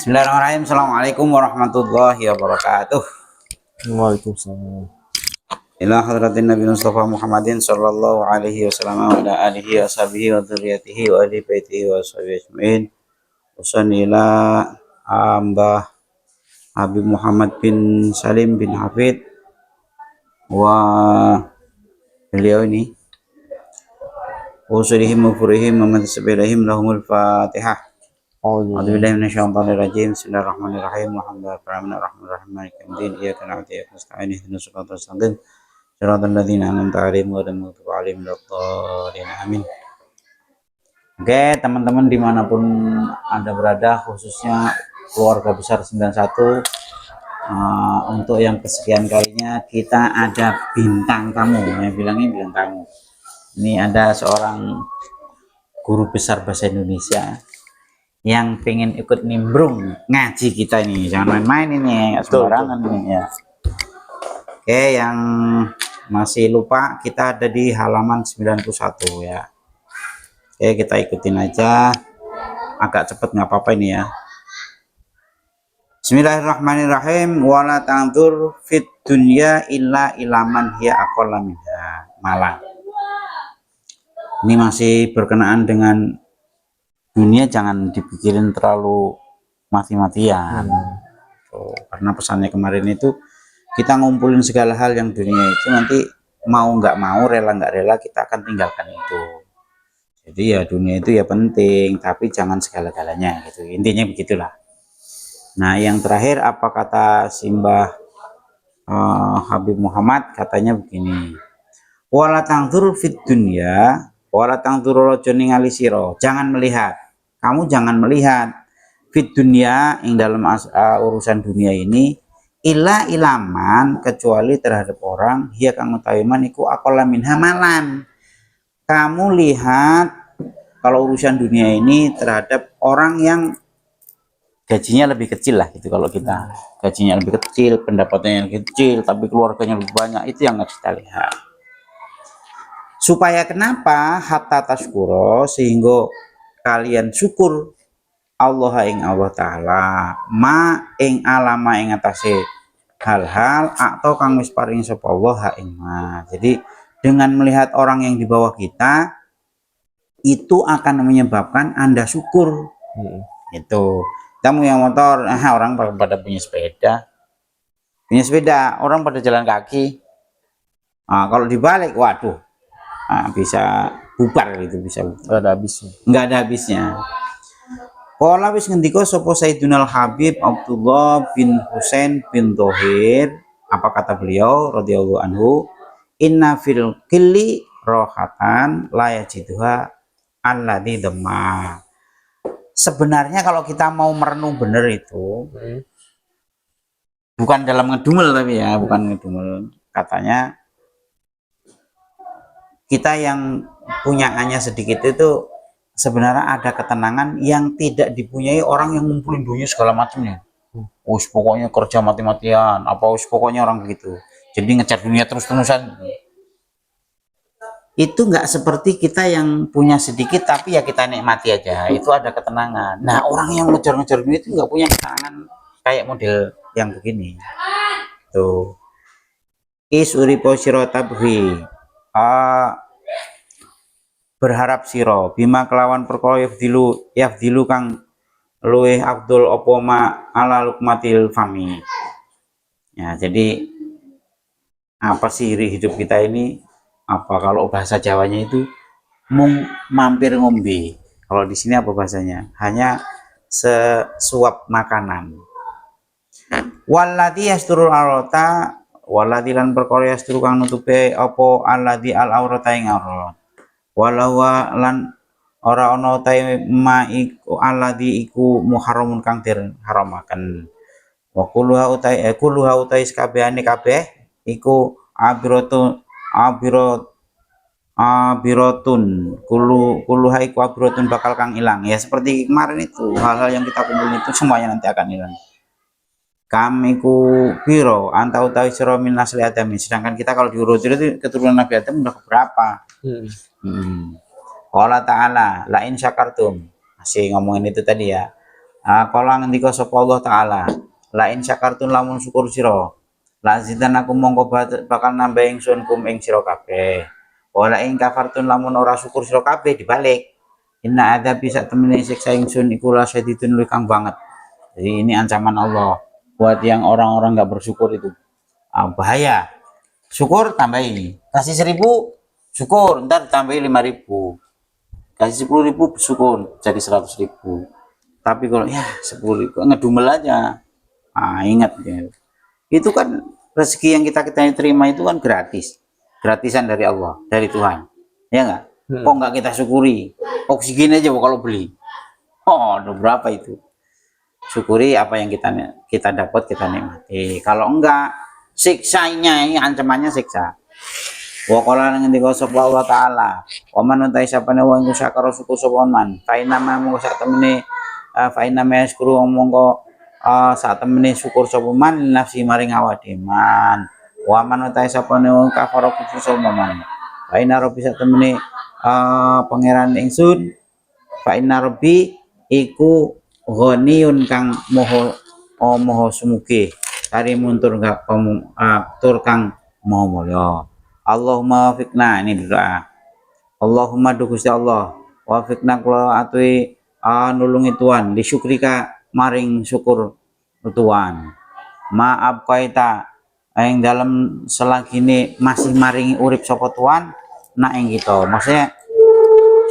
Bismillahirrahmanirrahim. Assalamualaikum warahmatullahi wabarakatuh. Waalaikumsalam. Ila hadratin Nabi Mustafa Muhammadin sallallahu alaihi wasallam wa ala alihi wa sahbihi wa dzurriyyatihi wa ahli baitihi wa sahbihi ajmain. Usanila Mbah Habib Muhammad bin Salim bin Hafid wa beliau ini usulihim wa furihim wa mantasabirahim lahumul fatihah. A'udzubillahi minasyaitonir rajim. Bismillahirrahmanirrahim. Alhamdulillahirrahmanirrahim. Maliki yaumiddin. Iyyaka na'budu wa iyyaka nasta'in. Ihdinas siratal mustaqim. Shiratal ladzina an'amta 'alaihim ghairil maghdubi 'alaihim waladdallin. Amin. Oke, teman-teman dimanapun Anda berada, khususnya keluarga besar 91, untuk yang kesekian kalinya kita ada bintang tamu. Saya bilangnya bintang tamu. Ini ada seorang guru besar bahasa Indonesia yang pengen ikut nimbrung ngaji kita ini. Jangan main-main ini, sembarangan ini ya. Oke, yang masih lupa, kita ada di halaman 91 ya. Oke, kita ikutin aja, agak cepet nggak apa-apa ini ya. Bismillahirrahmanirrahim. Wala ta'dzur fit dunya illa ilaman hiya aqalla minha malah. Ini masih berkenaan dengan dunia, jangan dipikirin terlalu mati-matian. Karena pesannya kemarin itu kita ngumpulin segala hal yang dunia itu, nanti mau nggak mau, rela nggak rela, kita akan tinggalkan itu. Jadi ya dunia itu ya penting, tapi jangan segala-galanya gitu, intinya begitulah. Nah, yang terakhir apa kata Simbah Habib Muhammad, katanya begini, wala tangdur fit dunya wala tangdur rojo ningali siro, jangan melihat, kamu jangan melihat fit dunia yang dalam urusan dunia ini illa ilaman, kecuali terhadap orang hiya kang utawiman iku aqalla minha malan. Kamu lihat kalau urusan dunia ini terhadap orang yang gajinya lebih kecil lah gitu. Kalau kita gajinya lebih kecil, pendapatannya lebih kecil, tapi keluarganya lebih banyak, itu yang harus kita lihat. Supaya kenapa? Hatta taskuro, sehingga kalian syukur Allah ing Allah Ta'ala ma ing alama ing atase hal-hal atau kang wis paring sapa Allah ing ma. Jadi dengan melihat orang yang di bawah kita itu akan menyebabkan Anda syukur. Itu kamu yang motor, orang pada punya sepeda, orang pada jalan kaki. Kalau dibalik, waduh, bisa bubar gitu, bisa Nggak ada habisnya. nggak ada habisnya. Qala wis ngendika sapa Sayyidunal Habib Abdullah bin Husain bin Thohir, apa kata beliau radhiyallahu anhu, inna fil qilli rohatan la yajiduha alladzi dhamma. Sebenarnya kalau kita mau merenung bener itu, bukan dalam ngedumel tapi ya, bukan ngedumel, katanya kita yang punyaannya sedikit itu sebenarnya ada ketenangan yang tidak dipunyai orang yang ngumpulin dunia segala macamnya. Pokoknya kerja mati-matian, pokoknya orang begitu. Jadi ngejar dunia terus-terusan. Itu nggak seperti kita yang punya sedikit tapi ya kita nikmati aja. Itu ada ketenangan. Nah, orang yang ngejar-ngejar dunia itu nggak punya ketenangan kayak model yang begini. Tuh. Isuripo siro tabhi. Berharap siro bima kelawan perkara yafdilu kang luweh abdul opoma ala lukmatil fami. Ya, jadi apa sih hidup kita ini? Apa kalau bahasa Jawanya itu mampir ngombe. Kalau di sini apa bahasanya? Hanya sesuap makanan. Walladzi yasturul aurata, walladzi lan perkara yasturu kang nutupe apa alladzi al aurata ing aurat. Walawa lan ora ana utahe ma iku alladzi iku muharramun kang dirharamaken. Wa kulluha utai sakabehane kabeh iku abirotun kulluha iku abirotun bakal kang hilang. Ya seperti kemarin itu, hal-hal yang kita kumpulin itu semuanya nanti akan hilang. Kamiku piro anta utawi sira min asli Adam, sedangkan kita kalau diurut itu keturunan Nabi Adam udah berapa? Allah Ta'ala la in syakartum, masih ngomongin itu tadi ya, Kala ngendika sapa Allah taala, la in syakartun lamun syukur sira, la zidanakum mongko bakal nambah ingsun kum ing sira kabeh. Wala ing kafartun lamun ora syukur sira kabeh dibalik. Inna adzabi sak temene siksa ingsun iku la syadidun luwih kang banget. Jadi ini ancaman Allah buat yang orang-orang nggak bersyukur itu. Bahaya. Syukur tambahin, kasih 1.000 syukur, ntar tambahin 5.000, kasih 10.000 syukur jadi 100.000. Tapi kalau ya 10.000 ngedumel aja, ingat ya. Itu kan rezeki yang kita terima itu kan gratisan dari Allah, dari Tuhan, ya nggak? Kok nggak kita syukuri? Oksigen aja kalau beli, udah berapa itu? Syukuri apa yang kita dapat, kita nikmati. Kalau enggak, siksanya ini ancamannya siksa. Wa qala ngendika sapa Allah taala, wa man utai sapane wong iku sakara syukur sapa man, fa inna ma mung sak temene fa inna ma yashkuru mongko sak temene syukur sapa man nafsi maring awake man. Wa man utai sapane wong kafara kufur sapa man, fa inna rabbi sak temene pangeran ingsun, fa inna rabbi iku ghaniyun kang moho sumuge karimun tur kang moho mulya. Allahumma wafiqna, ini doa. Allahumma du Gusti Allah, wafiqna kula atui nulungi Tuhan di syukrika maring syukur Tuhan. Maaf kaita yang dalam selagine masih maringi urip sapa Tuhan nak ing kita. Maksudnya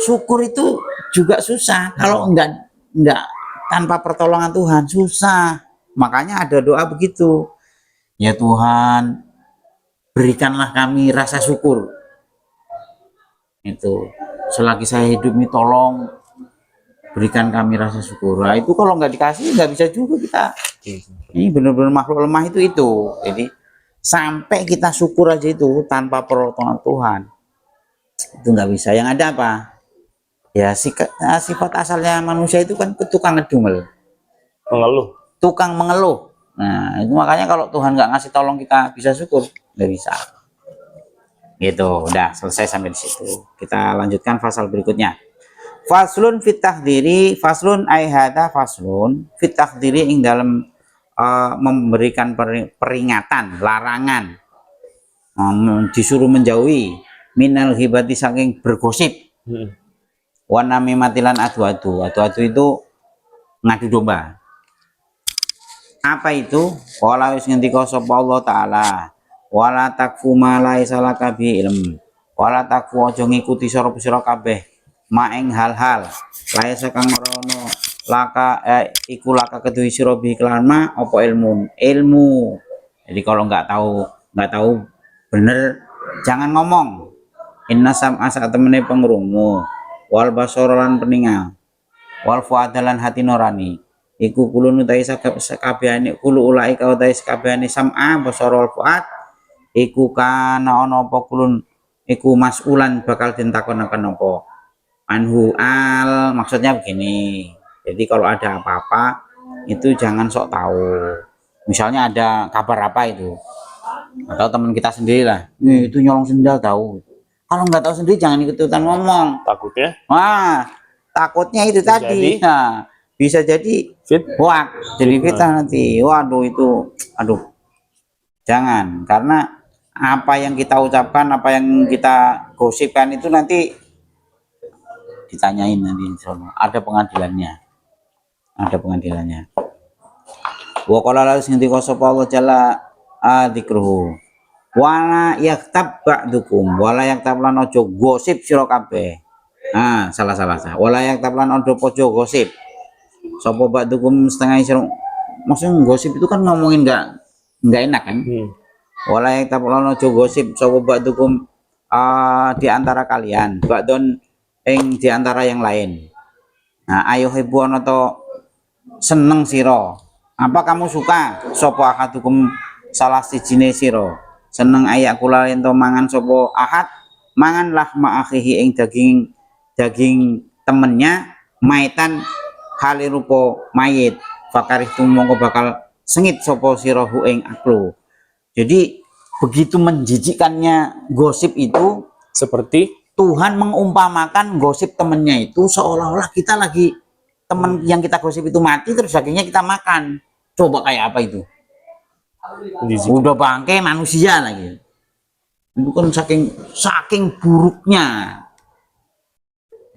syukur itu juga susah kalau enggak tanpa pertolongan Tuhan, susah. Makanya ada doa begitu. Ya Tuhan, berikanlah kami rasa syukur. Itu selagi saya hidup ini tolong berikan kami rasa syukur. Nah, itu kalau nggak dikasih nggak bisa juga kita. Ini benar-benar makhluk lemah itu. Jadi sampai kita syukur aja itu tanpa pertolongan Tuhan itu nggak bisa. Yang ada apa? Ya sifat asalnya manusia itu kan tukang ngedumel, tukang mengeluh. Nah itu makanya kalau Tuhan nggak ngasih tolong kita bisa syukur, nggak bisa. Gitu, udah selesai sampai di situ. Kita lanjutkan pasal berikutnya. Faslun fit tahdiri, faslun aihada faslun fit tahdiri ing dalam memberikan peringatan, larangan, disuruh menjauhi minal hibati saking bergosip. Wanami matilan adu-adu itu ngadu domba. Apa itu? Wala wis ngendika sapa Allah taala, wala takfu ma laisa laka bi ilm, wala takfu aja ngikuti sira kabeh maing hal-hal laisa kang ora ono laka iku laka kedue sira bi kelan ma apa ilmu. Jadi kalau nggak tahu bener jangan ngomong. Inna sam'a sak temene pengrungu, wal basoran peningal, wal fuadalan hati nurani iku kulun utai sakabehane kulu ulai ka utai sakabehane sam'a basara wal fuad iku kana ana apa kulun iku mas'ulan bakal ditakonaken apa anhu al. Maksudnya begini, jadi kalau ada apa-apa itu jangan sok tahu. Misalnya ada kabar apa itu, atau teman kita sendiri lah, itu nyolong sendal tahu. Kalau nggak tahu sendiri jangan ikut-ikutan ngomong. Takutnya? Takutnya itu bisa tadi. Nah, bisa jadi hoax, jadi fitnah nanti. Waduh itu, jangan. Karena apa yang kita ucapkan, apa yang kita gosipkan itu nanti ditanyain nanti. Ada pengadilannya. Wa qala la ngendika sapa Allah jalla dzikruhu. Wala yaktab ba'dukum, wala yaktab lan ojo gosip sira kabeh. Salah. Wala yaktab lan ojo gosip. Sapa ba'dukum setengah sira. Maksudnya gosip itu kan ngomongin enggak enak kan? Wala yaktab lan ojo gosip sapa ba'dukum di antara kalian, ba'don ing di antara yang lain. Ayo hibuan atau seneng sira. Apa kamu suka sapa akadukum salah sijine sira? Seneng ayak kula ento mangan sopo ahad manganlah ma'akhihi ing daging temennya maitan hali rupa mayit fakarih mongko bakal sengit sopo sirahu ing aklu. Jadi begitu menjijikkannya gosip itu, seperti Tuhan mengumpamakan gosip temennya itu seolah-olah kita lagi teman yang kita gosip itu mati terus dagingnya kita makan, coba kayak apa itu? Jijik. Udah bangke manusia lagi. Itu kan saking buruknya.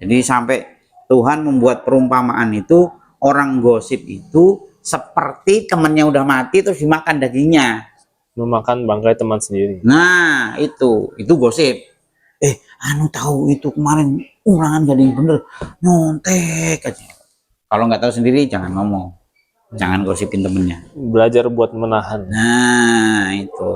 Jadi sampai Tuhan membuat perumpamaan itu, orang gosip itu seperti temannya udah mati terus dimakan dagingnya. Memakan bangkai teman sendiri. Nah, itu gosip. Tahu itu kemarin ulangan gak ada yang bener, nyontek aja. Kalau nggak tahu sendiri jangan ngomong, jangan gosipin temennya. Belajar buat menahan. Nah, itu.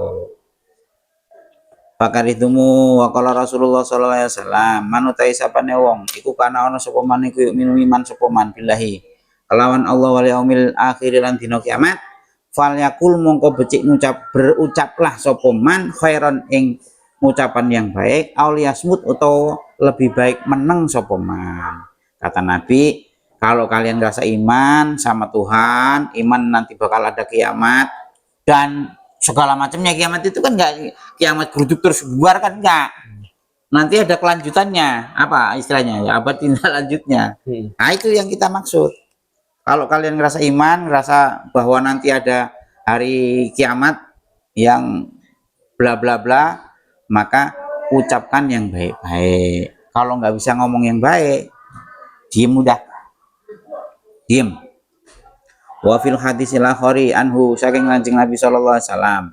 Pakar itumu wakala Rasulullah sallallahu alaihi wasallam manutai sapane wong iku kana ana sapa man iku yuk minum iman sapa man billahi kelawan Allah wal yaumil akhir lan dina kiamat fal yakul mongko becik berucaplah sapa man khairan ing ucapan yang baik auliyasmut atau lebih baik meneng sapa man. Kata Nabi, kalau kalian rasa iman sama Tuhan, iman nanti bakal ada kiamat dan segala macamnya. Kiamat itu kan enggak kiamat geruduk terus bubar kan, enggak. Nanti ada kelanjutannya, apa istilahnya ya, abad tindak lanjutnya. Nah, itu yang kita maksud. Kalau kalian ngerasa iman, ngerasa bahwa nanti ada hari kiamat yang bla bla bla, maka ucapkan yang baik-baik. Kalau nggak bisa ngomong yang baik, diem udah, diem. Wa fil hadisil akhari anhu saking Kanjeng Nabi sallallahu alaihi wasallam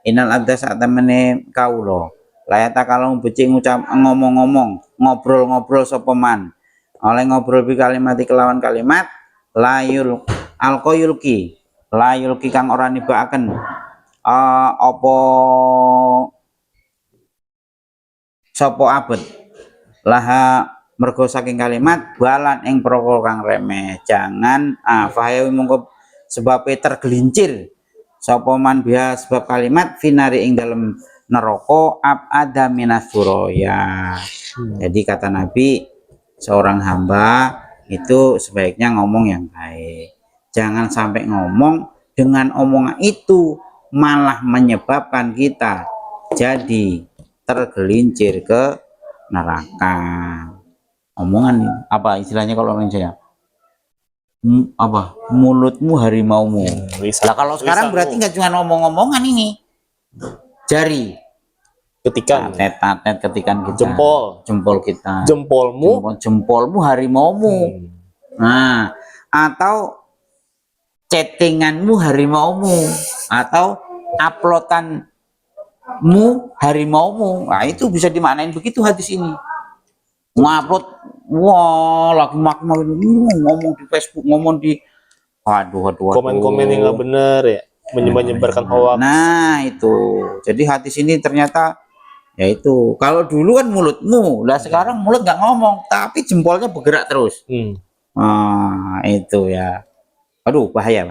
innal abda sak temene kaulo layata kalau becik ngucap ngomong-ngomong ngobrol-ngobrol sapa man oleh ngobrol bi kalimati kelawan kalimat layul alqayulki layulki kang ora nibakaken apa sapa abet laha mergo saking kalimat balan ing perkara kang remeh jangan fahawi mongko sebabnya tergelincir sapa man biha sebab kalimat finari ing dalam neraka abada minas suraya. Jadi kata Nabi, seorang hamba itu sebaiknya ngomong yang baik, jangan sampai ngomong dengan omongan itu malah menyebabkan kita jadi tergelincir ke neraka. Omongan apa istilahnya kalau orang Jawa, apa mulutmu harimaumu. Lah kalau sekarang berarti nggak cuma ngomong-ngomongan ini, jari Ketikan, tet ketikan kita, jempol kita, jempolmu harimaumu. Nah, atau chattinganmu harimaumu, atau uploadanmu harimaumu. Nah, itu bisa dimaknain begitu hadis ini. Ngupload, wah lagi ngomong di Facebook, ngomong di aduh komen-komen yang nggak bener ya, menyebarkan hoax. Nah itu, jadi hadis ini ternyata yaitu kalau dulu kan mulutmu, lah sekarang mulut nggak ngomong tapi jempolnya bergerak terus. Itu ya, aduh bahaya.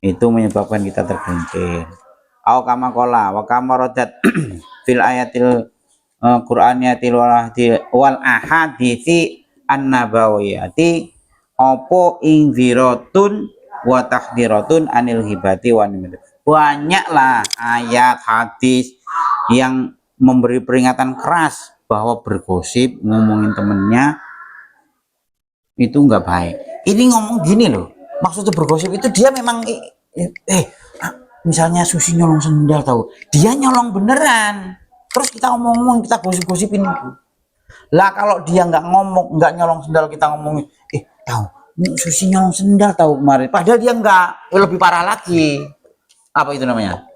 Itu menyebabkan kita tergelincir. Au kama kola wa kama rodat fil ayatil Qur'aniyatil wal ahadithi an-nabawiyati opo ingziratun wa takhdiratun anil hibati wa nimati. Banyaklah ayat hadis yang memberi peringatan keras bahwa bergosip, ngomongin temennya itu enggak baik. Ini ngomong gini loh, maksudnya bergosip itu dia memang misalnya Susi nyolong sendal tahu, dia nyolong beneran. Terus kita ngomong-ngomong, kita gosip-gosipin itu. Lah kalau dia nggak ngomong, nggak nyolong sendal, kita ngomongin, tahu, Susi nyolong sendal tahu kemarin. Padahal dia nggak, lebih parah lagi. Apa itu namanya?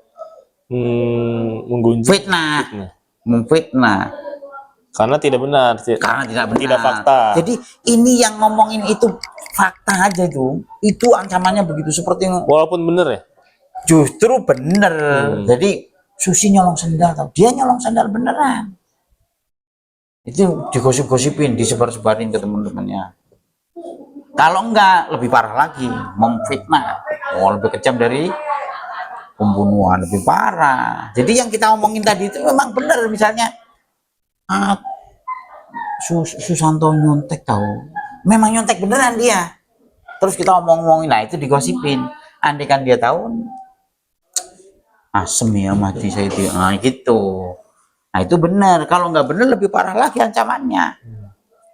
Menggunjing. Fitnah. Memfitnah. Karena tidak benar. Karena tidak benar. Tidak fakta. Jadi ini yang ngomongin itu fakta aja itu. Itu ancamannya begitu seperti. Walaupun benar ya. Justru benar. Jadi Susi nyolong sendal tahu, dia nyolong sandal beneran. Itu digosip-gosipin, disebar-sebarin ke teman-temannya. Kalau enggak, lebih parah lagi, memfitnah. Lebih kejam dari pembunuhan, lebih parah. Jadi yang kita omongin tadi itu memang benar. Misalnya Susanto nyontek tahu, memang nyontek beneran dia. Terus kita omong-omongin, nah itu digosipin. Andai kan dia tahu, asem ya mati saya itu, gitu. Nah itu benar. Kalau nggak benar lebih parah lagi ancamannya.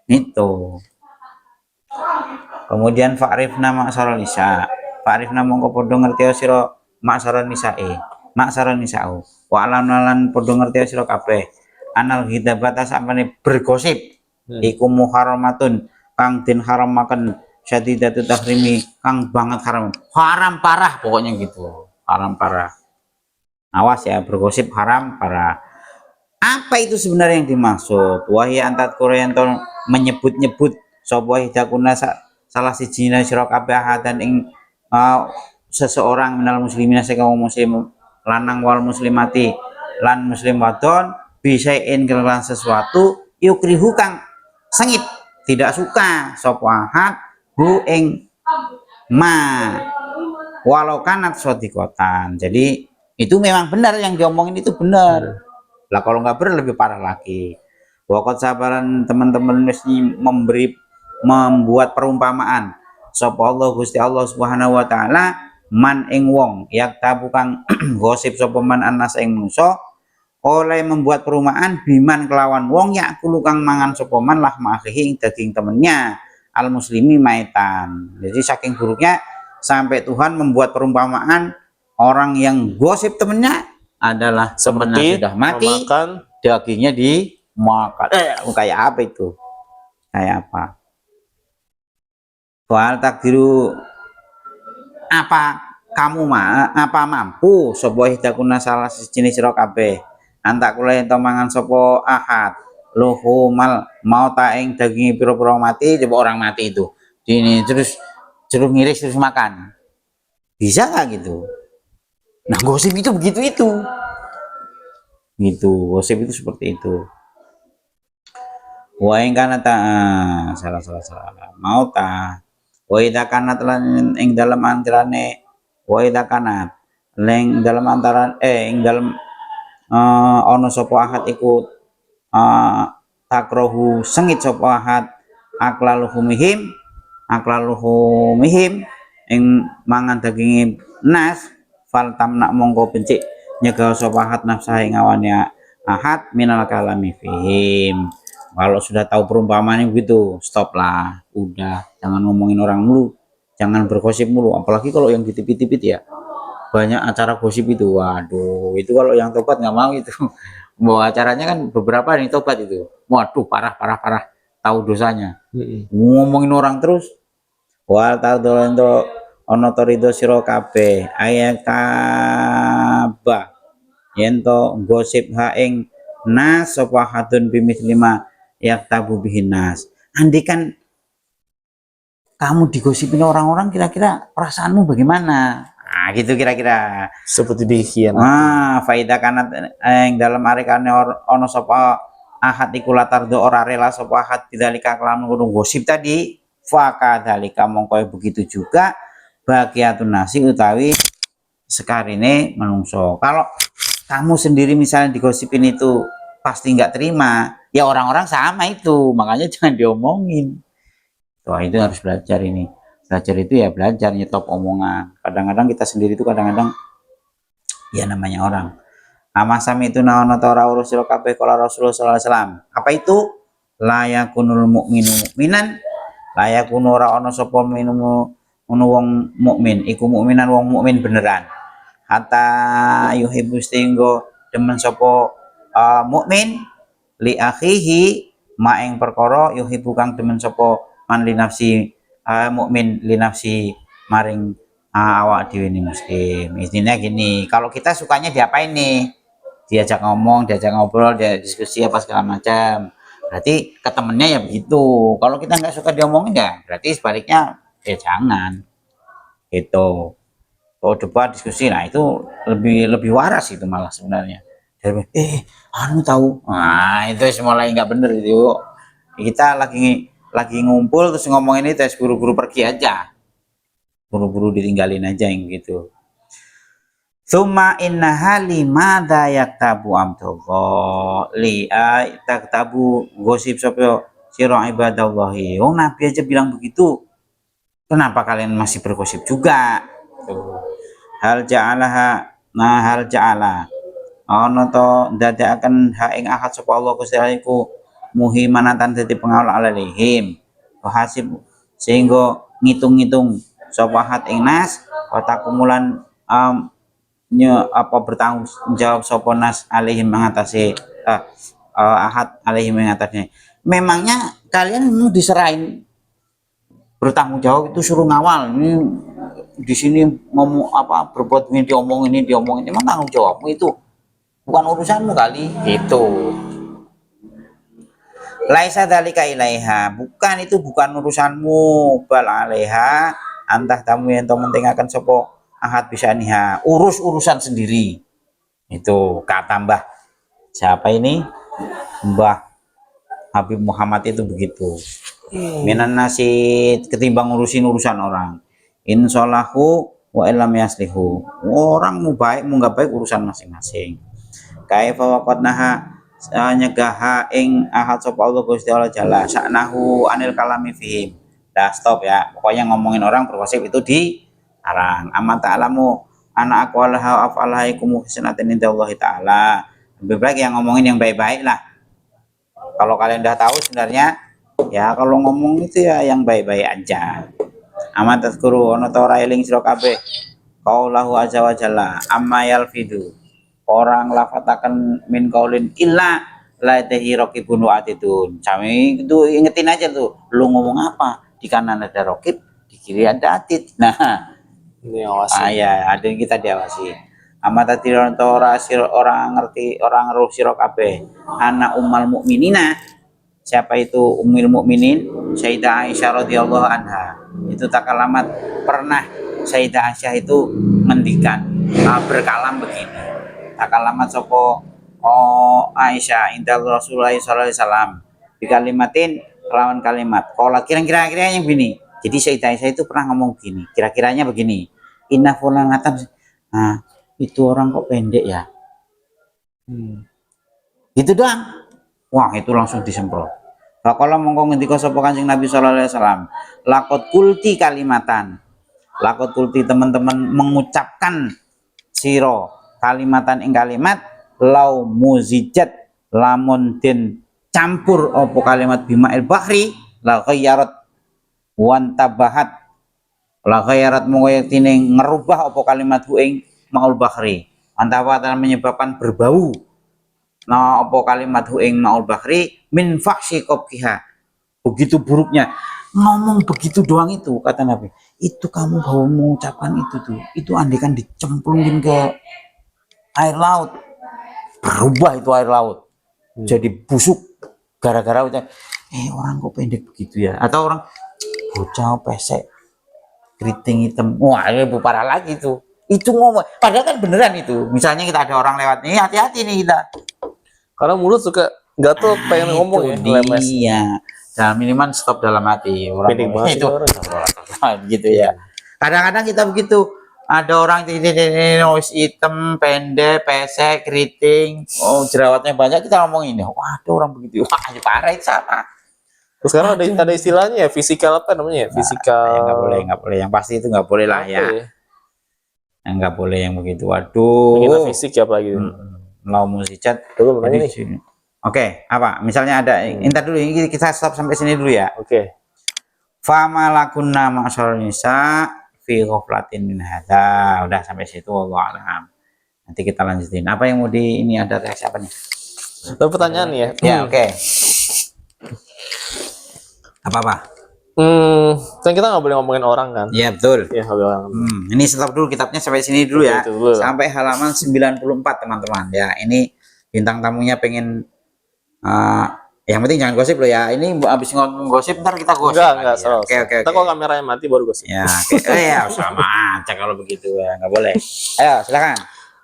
Itu Kemudian fa'rifna ma'saral nisa. Fa'rifna mongko padha ngerti sira ma'saral nisae. Ma'saral nisa'u. Wa alam padha ngerti sira kabeh. Anal hidabata sampane bergosip iku muharramatun kang den haramaken syadidatu tahrimi kang banget haram. Haram parah pokoknya gitu. Haram parah. Awas ya, bergosip haram parah. Apa itu sebenarnya yang dimaksud? Wahai antat Korean menyebut-nyebut sapa hidakuna salah siji sira kabeh ahadan ing seseorang minal muslimina sing muslim lanang wal muslimati lan muslim wadon bisain kelan sesuatu yukrihu kang sengit tidak suka sapa ahad hu ing ma walau kanat sodikotan. Jadi itu memang benar yang diomongin itu benar lah, kalau nggak benar lebih parah lagi. Wakot sabaran teman-teman mesti membuat perumpamaan sapa Allah Gusti Allah Subhanahu wa taala man ing wong yak tabukang gosip sapa man anas ing manusa oleh membuat perumpamaan biman kelawan wong yak kang mangan sapa man lah ma'akhihi daging temennya al muslimi maitan. Jadi saking buruknya sampai Tuhan membuat perumpamaan orang yang gosip temennya adalah seperti sudah mati, memakan dagingnya dimakan. Kayak apa itu? Kayak apa? Soal takdiru apa kamu apa mampu sapa hidakuna salah sejenis sira kabeh antak kula ento mangan sapa ahad luhumal mau ta ing daging pira-pira mati, coba orang mati itu ini terus ngiris terus makan, bisa nggak gitu? Nah gosip itu begitu itu gitu, gosip itu seperti itu. Wa ing kana ta salah mau ta wa idza kanat lan ing dalem antarane wa idza kanat leng dalem antaran ing dalem ana sapa ahad iku takrohu sengit sapa ahad aklaluhumihim ing mangan daging nas fal tamna mongko bencik nyegah sapa ahad nafsah ing awane ahad minal kalami fihim. Kalau sudah tahu perumpamaan begitu, stop lah, udah, jangan ngomongin orang mulu, jangan bergosip mulu, apalagi kalau yang ditipit-tipit ya, banyak acara gosip itu, waduh, itu kalau yang tobat nggak mau itu, mau acaranya kan beberapa nih tobat itu, waduh, parah, tahu dosanya, ngomongin orang terus, wal tahu dolento ono torido siro kabeh ayakaba, yento gosip haing nas sapa hadun bimit lima yak tabu bihinas. Andikan kamu digosipin orang-orang, kira-kira perasaanmu bagaimana? Nah, gitu kira-kira. seperti demikian. Faida kanat yang dalam arekane ono sapa ahad iku latar do ora rela sapa ahad bidzalika kelamun gosip tadi, fakadzalika mongko begitu juga bagiatun nasi utawi sekarine menungso. Kalau kamu sendiri misalnya digosipin itu pasti nggak terima, ya orang-orang sama itu, makanya jangan diomongin. Wah itu harus belajar ini. Belajar itu ya belajar nyetop omongan. Kadang-kadang kita sendiri itu kadang-kadang ya namanya orang. Amasami itu naon ora urus sira kabeh kala Rasulullah sallallahu alaihi wasallam. Apa itu? Layakunul mu'minu mu'minan. Layakunu ora ana sapa minum wong mukmin, iku mukminan wong mukmin beneran. Hatta yuhibbu stinggo demen sapa mukmin li akhihi maing perkara yuhibbu kang demen sapa man li nafsi mukmin li nafsi maring awak dhewe ni muslim. Intinya gini, kalau kita sukanya diapain nih? Diajak ngomong, diajak ngobrol, diajak diskusi apa segala macam. Berarti ke temennya ya begitu. Kalau kita nggak suka diomongin ya berarti sebaliknya ya jangan. Gitu. Kalau debat diskusi, nah itu lebih waras itu malah sebenarnya. Anu tahu, nah itu mulai nggak bener itu. Kita lagi ngumpul terus ngomongin itu, buru-buru pergi aja, buru-buru ditinggalin aja yang gitu. Summa inna hali madza yaktabu amdallah li taktabu gosip sapa sira ibadallahi. Wong Nabi aja bilang begitu, kenapa kalian masih bergosip juga? Hal ja'alaha hal ja'ala ana to dadekaken ha ing ahad sapa Allah Gusti Allah iku muhimanatan dadi pengawal alaihim. Hasib sehingga ngitung-ngitung sapa ahad ing nas kota kumulan bertanggung jawab sapa nas alaihim mengatasi ahad alaihim mengatasi. Memangnya kalian mau diserahin bertanggung jawab itu suruh ngawal ini di sini ngomong berbuat ini diomongin emang tanggung jawabmu itu bukan urusanmu kali itu. Laisa dzalika ilaiha, bukan urusanmu, bal alaiha antah tamu yang mentinggalkan sapa ahad bisa niha, urusan sendiri. Itu kata Mbah siapa ini, Mbah Habib Muhammad itu begitu. Minan nasi ketimbang urusan orang. Insyaallahu wa illam yaslihu. Orang mau baik mau nggak baik urusan masing-masing. Kaifa waqadnaha nyegaha ing ahad sapa Allah Gusti Allah jalla sa'nahu anil kalami fihim. Dah stop ya. Pokoknya ngomongin orang berwasif itu dilarang. Amma ta'lamu ana aqwalaha af'alaikum husnatin indallahi ta'ala. Lebih baik yang ngomongin yang baik-baik lah. Kalau kalian udah tahu sebenarnya ya kalau ngomong itu ya yang baik-baik aja. Amma tazkuru ana ta ora eling sira kabeh. Qaulahu azza wa jalla amma yalfidu. Orang lafatakan min kaulin illa la tahi raqibun wa atidun. Kami itu ingetin aja tuh, lu ngomong apa? Di kanan ada raqib, di kiri ada atid. Nah, ini awasi. Ya, ada yang kita diawasi. Amat ora orang ngerti, orang roh sira kabeh. Anak ummal mukminina. Siapa itu ummul mukminin? Sayyidah Aisyah radhiyallahu anha. Itu takalamat pernah Sayyidah Aisyah itu ngendikan berkalam begini. Takalamat sopo Aisyah indah Rasulullah sallallahu alaihi wasallam di kalimatin lawan kalimat. Kalau kira-kira yang begini. Jadi Sayyidah Aisyah itu pernah ngomong gini. Kira-kiranya begini. Inna fulanatan. Nah, itu orang kok pendek ya. Itu doang. Wah, itu langsung disemprot. Kalau mongko ngendika sapa Kanjeng Nabi sallallahu alaihi wasallam, laqad kulti kalimatan. Laqad kulti teman-teman mengucapkan siro kalimatan ing kalimat lau muzijat lamun den campur opo kalimat bima'il bahri la ghayyarat wan tabahat la ghayyarat mengayatine ngerubah opo kalimat ing ma'ul bahri antawa menyebabkan berbau nah opo kalimat ing ma'ul bahri min faksi qabkiha. Begitu buruknya ngomong begitu doang itu kata Nabi, itu kamu baru mengucapkan itu tuh, itu andikan dicemplungin ke air laut, berubah itu air laut jadi busuk gara-gara orang kok pendek begitu ya, atau orang bocah pesek keriting hitam, wah ini parah lagi tuh, itu ngomong padahal kan beneran itu. Misalnya kita ada orang lewat nih, hati-hati nih kita, karena mulut suka gatel pengen ngomong ya, lemes. Iya, dan minimal stop dalam hati orang itu gitu ya. Kadang-kadang kita begitu. Ada orang nose hitam, pendek, pesek, keriting, jerawatnya banyak, kita ngomongin, wah ada orang begitu, wah parah itu sama. Terus sekarang ada istilahnya ya, fisikal apa namanya ya? Fisikal. Nggak boleh, yang pasti itu nggak boleh lah ya. Yang nggak boleh yang begitu, waduh. Kita fisik ya apalagi. Lau musijat. Oke, apa? Misalnya ada, entar dulu, ini kita stop sampai sini dulu ya. Oke. Fama lakunna ma'asyarun nisa fi ghaflatin min hadza. Udah sampai situ, wallahu a'lam. Nanti kita lanjutin. Apa yang mau ini ada reaksi apa nih? Ada pertanyaan ya? Ya, oke. Apa-apa? Kan kita nggak boleh ngomongin orang kan? Iya, betul. Iya, nggak boleh. Ini stop dulu kitabnya sampai sini dulu ya. Sampai halaman 94, teman-teman. Ya, ini bintang tamunya pengen yang penting jangan gosip loh ya. Ini habis ngomong gosip ntar kita gosip. Enggak, ya. Oke. Kita kalau kameranya mati baru gosip. Ya, ya sama aja kalau begitu ya, nggak boleh. Ayo, silakan.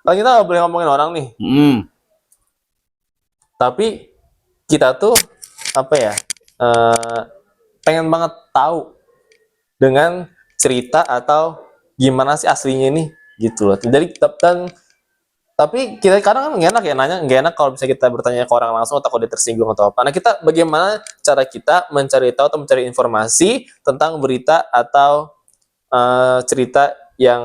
Kalau kita nggak boleh ngomongin orang nih. Tapi kita tuh apa ya? Pengen banget tahu dengan cerita atau gimana sih aslinya nih gitu loh. Jadi tapi kita kadang kan nggak enak ya nanya, nggak enak kalau bisa kita bertanya ke orang langsung atau kalau dia tersinggung atau apa. Nah, kita bagaimana cara kita mencari tahu atau mencari informasi tentang berita atau cerita yang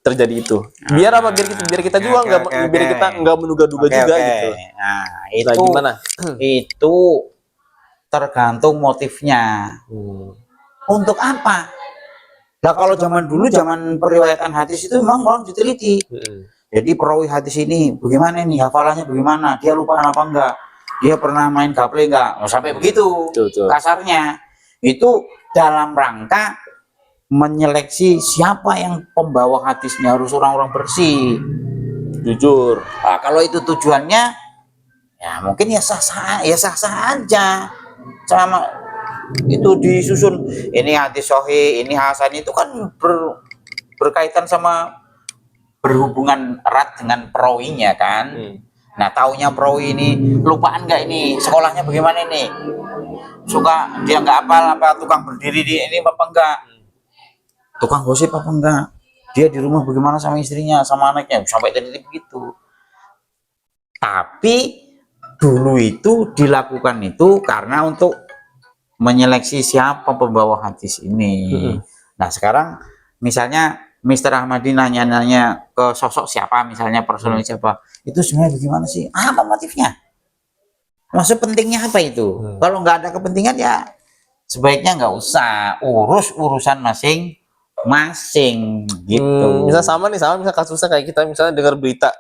terjadi itu. Biar apa? Biar kita juga biar kita nggak menduga-duga juga gitu. Nah, itu gimana? Itu tergantung motifnya. Untuk apa? Nah kalau zaman dulu, zaman periwayatan hadis itu memang orang diteliti. Jadi perawi hadis ini bagaimana nih, hafalannya bagaimana, dia lupa apa enggak, dia pernah main gaple enggak, sampai begitu. Betul. Kasarnya itu dalam rangka menyeleksi siapa yang pembawa hadisnya, harus orang-orang bersih, Jujur. nah, kalau itu tujuannya ya mungkin ya sah-sah aja. Sama itu disusun, ini hadis sahih, ini hasan, itu kan berkaitan sama, berhubungan erat dengan perawinya kan. Nah taunya perawi ini lupaan nggak, ini sekolahnya bagaimana, ini suka dia nggak hafal apa, tukang berdiri di ini apa enggak, tukang gosip apa enggak, dia di rumah bagaimana sama istrinya sama anaknya, sampai tadi begitu. Tapi dulu itu dilakukan itu karena untuk menyeleksi siapa pembawa hadis ini. Nah sekarang misalnya Mr. Ahmadi nanya-nanya ke sosok siapa, misalnya personil siapa, itu sebenarnya bagaimana sih, apa motifnya, maksud pentingnya apa itu. Kalau nggak ada kepentingan ya sebaiknya nggak usah, urus urusan masing-masing gitu. Misal sama misal kasusnya kayak kita misalnya dengar berita,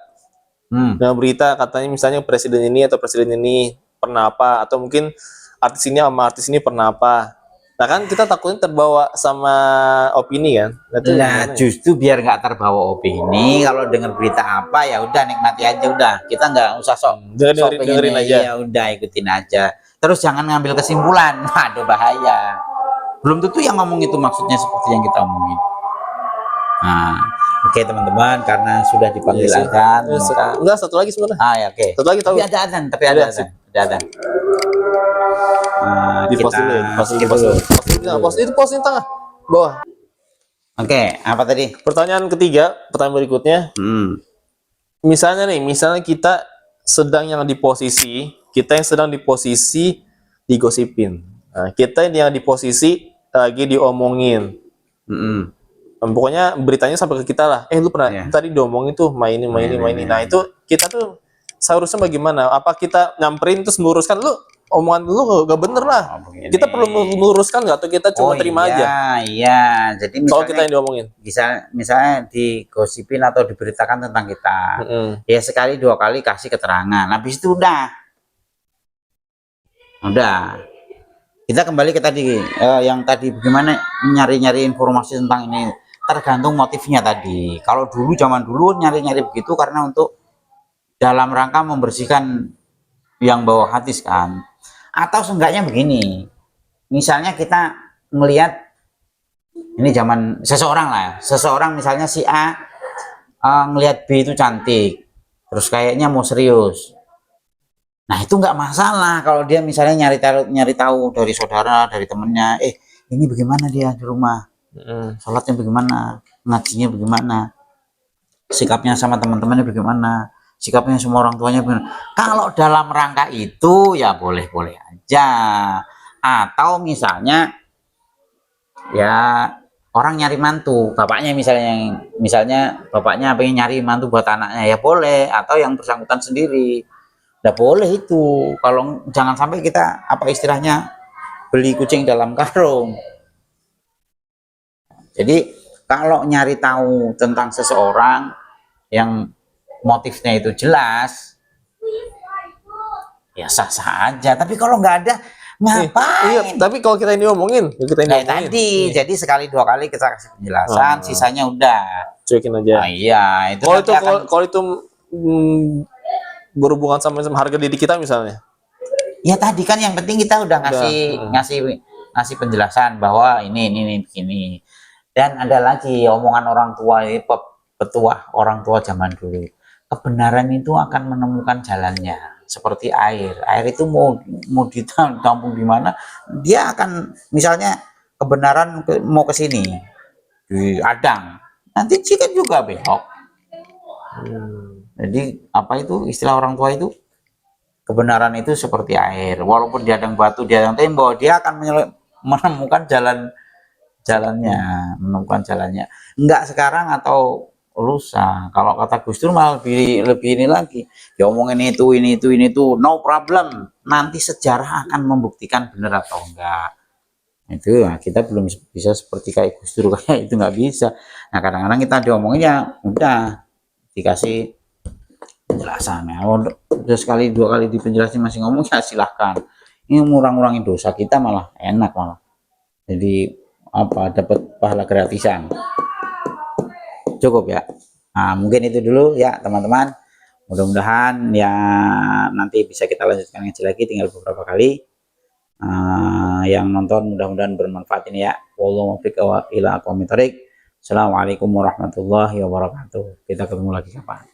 katanya misalnya presiden ini atau presiden ini pernah apa, atau mungkin artis ini sama artis ini pernah apa. Nah kan kita takutnya terbawa sama opini kan. Nah justru biar nggak terbawa opini, kalau dengar berita apa ya udah nikmati aja, udah kita nggak usah dengerin aja, ya udah ikutin aja, terus jangan ngambil kesimpulan. Aduh bahaya, belum tentu yang ngomong itu maksudnya seperti yang kita omongin. Nah oke teman-teman, karena sudah dipanggil azan, enggak, satu lagi sebenarnya. Ya oke. Satu lagi tahu. Tapi ada azan, ada azan. Di pos dulu ya, itu pos di tengah bawah. Oke, apa tadi? Pertanyaan berikutnya. Misalnya kita yang sedang di posisi digosipin. Nah, kita yang di posisi lagi diomongin. Pokoknya beritanya sampai ke kita lah. Lu pernah tadi diomongin tuh main ini. Nah, itu kita tuh seharusnya bagaimana? Apa kita nyamperin terus meluruskan, lu omongan lu gak bener lah. Kita perlu meluruskan nggak, atau kita cuma terima aja? Iya. Jadi misalnya kita yang diomongin, misalnya digosipin atau diberitakan tentang kita, ya sekali dua kali kasih keterangan, habis itu udah. Kita kembali ke tadi, yang tadi bagaimana nyari-nyari informasi tentang ini, tergantung motifnya tadi. Kalau dulu, zaman dulu nyari-nyari begitu karena untuk dalam rangka membersihkan yang bawa hadis kan. Atau seenggaknya begini, misalnya kita melihat ini zaman seseorang misalnya si A ngelihat B itu cantik, terus kayaknya mau serius. Nah itu nggak masalah kalau dia misalnya nyari tahu dari saudara, dari temennya, ini bagaimana dia di rumah, sholatnya bagaimana, ngajinya bagaimana, sikapnya sama teman-temannya bagaimana, sikapnya semua orang tuanya bagaimana. Kalau dalam rangka itu ya boleh-boleh aja. Atau misalnya ya orang nyari mantu, bapaknya misalnya bapaknya pengen nyari mantu buat anaknya, ya boleh. Atau yang bersangkutan sendiri, udah boleh itu. Kalau jangan sampai kita apa istilahnya beli kucing dalam karung. Jadi kalau nyari tahu tentang seseorang yang motifnya itu jelas, ya sah-sah aja. Tapi kalau nggak ada, ngapain? Tapi kalau kita ini ngomongin, tadi. Jadi sekali dua kali kita kasih penjelasan, sisanya udah cuekin aja. Iya, itu kalau itu berhubungan sama harga diri kita misalnya. Ya tadi kan yang penting kita udah ngasih penjelasan bahwa ini begini. Dan ada lagi omongan orang tua, petuah orang tua zaman dulu. Kebenaran itu akan menemukan jalannya, seperti air. Air itu mau ditampung di mana, dia akan, misalnya kebenaran mau ke sini di Adang, nanti jika juga belok. Jadi apa itu istilah orang tua itu? Kebenaran itu seperti air, walaupun di Adang batu, di Adang tembok, dia akan menemukan menemukan jalannya. Enggak sekarang atau lusa. Kalau kata Gus Dur malah lebih ini lagi, ya omongin ini itu no problem, nanti sejarah akan membuktikan benar atau enggak. Itu nah, kita belum bisa seperti kayak Gus Dur kayak itu nggak bisa. Nah kadang-kadang kita diomongnya udah dikasih penjelasan ya, udah sekali dua kali dipenjelasin masih ngomong ya silahkan. Ini ngurang-ngurangin dosa kita malah enak malah. Jadi apa dapat pahala gratisan. Cukup ya. Nah, mungkin itu dulu ya teman-teman. Mudah-mudahan ya nanti bisa kita lanjutkan ngaji lagi tinggal beberapa kali. Yang nonton mudah-mudahan bermanfaat ini ya. Wallahu muwaffiq ila aqwamit thoriq. Assalamualaikum warahmatullahi wabarakatuh. Kita ketemu lagi kapan.